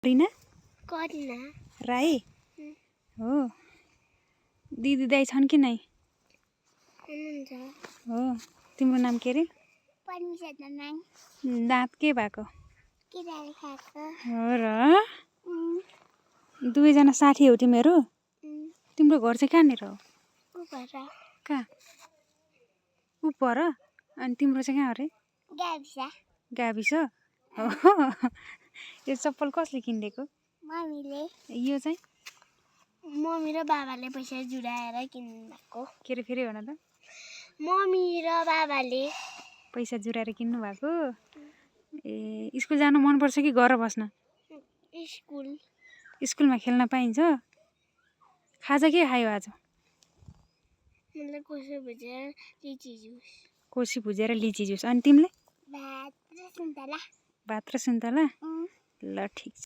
रिना करिना राई हो दिदी दाइ छन् कि नै हुनुहुन्छ हो तिम्रो नाम के रे परमिसा दनाङ दाँत के भएको किराले खाएको हो र दुवैजना साथी हो तिमीहरू तिम्रो घर चाहिँ कहाँनिर हो उ घर कहाँ उ पर अनि तिम्रो चाहिँ कहाँ अरे गाविसा गाविस हो यो चप्पल कसले किनिदिएको मम्मीले यो चाहिँ मम्मी र बाबाले पैसा जुटाएर किन्नु भएको के रे फेरि भन त मम्मी र बाबाले पैसा जुटाएर किन्नु भएको ए स्कुल जानु मनपर्छ कि घर बस्न स्कुल स्कुलमा खेल्न पाइन्छ खाजा के खायो आज मतलब कोसो भुजेर लिची जुस कोसी भुजेर लिची जुस अनि तिमीले भात र सुन्तला भात र सुन्तला ल ठिक छ